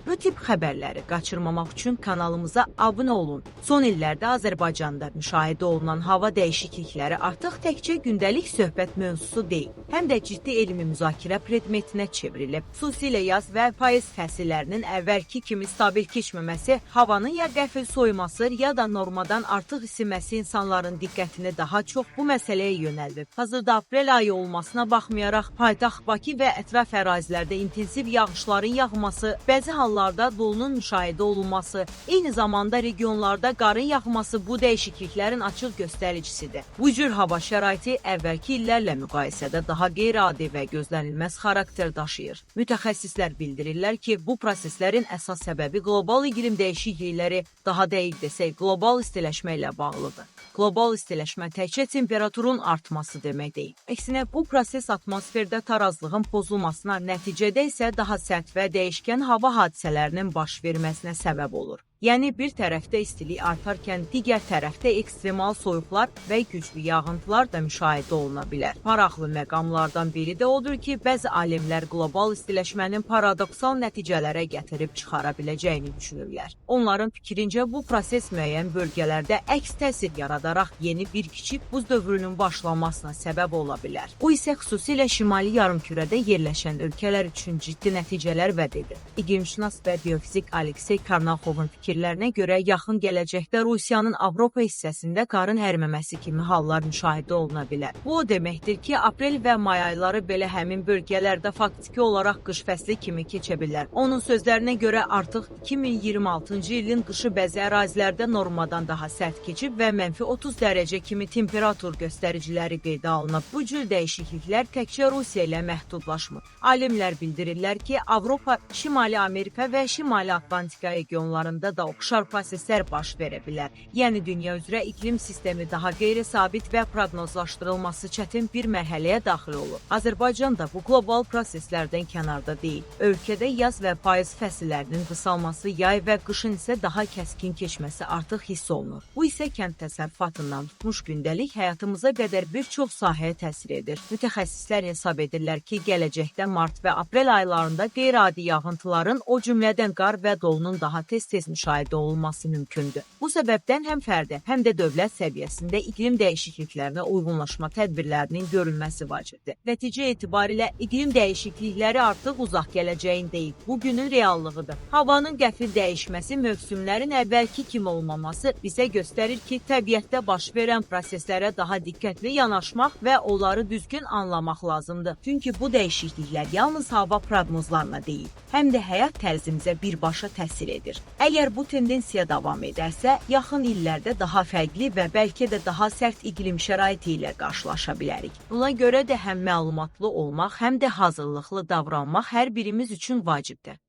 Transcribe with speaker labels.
Speaker 1: Bu tip xəbərləri qaçırmamaq üçün kanalımıza abunə olun. Son illərdə Azərbaycanda müşahidə olunan hava dəyişiklikləri artıq təkcə gündəlik söhbət mövzusu deyil, həm də ciddi elmi müzakirə predmetinə çevrilib. Xüsusilə yaz və payız fəsillərinin əvvəlki kimi stabil keçməməsi, havanın ya qəfil soyuması, ya da normadan artıq isinməsi insanların diqqətini daha çox bu məsələyə yönəldib. Hazırda aprel ayı olmasına baxmayaraq, paytaxt Bakı və ətraf ərazilərdə intensiv yağışların yağması, bəzi hallarda dolunun müşahidə olunması, eyni zamanda regionlarda qarın yağması bu dəyişikliklərin açıq göstəricisidir. Bu cür hava şəraiti əvvəlki illərlə müqayisədə daha qeyri-adi və gözlənilməz xarakter daşıyır. Mütəxəssislər bildirirlər ki, bu proseslərin əsas səbəbi qlobal iqlim dəyişiklikləri, daha dəqiq desək, qlobal istiləşmə ilə bağlıdır. Qlobal istiləşmə təkcə temperaturun artması demək deyil. Əksinə, bu proses atmosferdə tarazlığın pozulmasına, nəticədə isə daha sərt və dəyişkən hava hadisələrinin baş verməsinə səbəb olur. Yəni, bir tərəfdə istilik artarkən, digər tərəfdə ekstremal soyuqlar və güclü yağıntılar da müşahidə oluna bilər. Maraqlı məqamlardan biri də odur ki, bəzi alimlər qlobal istiləşmənin paradoksal nəticələrə gətirib çıxara biləcəyini düşünürlər. Onların fikrincə, bu proses müəyyən bölgələrdə əks təsir yaradaraq yeni bir kiçik buz dövrünün başlanmasına səbəb ola bilər. Bu isə xüsusilə şimali yarımkürədə yerləşən ölkələr üçün ciddi nəticələr vəd edir. İqlimşünas və biofizik Aleksey Karnaxovun fikirlərinə görə yaxın gələcəkdə Rusiyanın Avropa hissəsində qarın əriməməsi kimi hallar müşahidə oluna bilər. Bu o deməkdir ki, aprel və may ayları belə həmin bölgələrdə faktiki olaraq qış fəsli kimi keçə bilər. Onun sözlərinə görə artıq 2026-cı ilin qışı bəzi ərazilərdə normadan daha sərt keçib və -30 dərəcə kimi temperatur göstəriciləri qeydə alınıb. Bu cür dəyişikliklər təkcə Rusiya ilə məhdudlaşmır. Alimlər bildirirlər ki, Avropa, Şimali Amerika və Şimali Atlantika regionlarında da oxşar proseslər baş verə bilər. Yəni, dünya üzrə iqlim sistemi daha qeyri-sabit və proqnozlaşdırılması çətin bir mərhələyə daxil olur. Azərbaycan da bu qlobal proseslərdən kənarda deyil. Ölkədə yaz və payız fəsillərinin qısalması, yay və qışın isə daha kəskin keçməsi artıq hiss olunur. Bu isə kənd təsərrüfatından tutmuş gündəlik həyatımıza qədər bir çox sahəyə təsir edir. Mütəxəssislər hesab edirlər ki, gələcəkdə mart və aprel aylarında qeyri-adi yağıntıların, o cümlədən qar və dolunun daha tez-tez müşahidə olunması mümkündür. Bu səbəbdən həm fərdi, həm də dövlət səviyyəsində iqlim dəyişikliklərinə uyğunlaşma tədbirlərinin görülməsi vacibdir. Nəticə etibarilə iqlim dəyişiklikləri artıq uzaq gələcəyin deyil, bugünün reallığıdır. Havanın qəfil dəyişməsi, mövsümlərin əvvəlki kimi olmaması bizə göstərir ki, təbiətdə baş verən proseslərə daha diqqətli yanaşmaq və onları düzgün anlamaq lazımdır. Çünki bu dəyişikliklər yalnız hava proqnozlarına deyil, həm də həyat tərzimizə birbaşa təsir edir. Əgər bu tendensiya davam edərsə, yaxın illərdə daha fərqli və bəlkə də daha sərt iqlim şəraiti ilə qarşılaşa bilərik. Buna görə də həm məlumatlı olmaq, həm də hazırlıqlı davranmaq hər birimiz üçün vacibdir.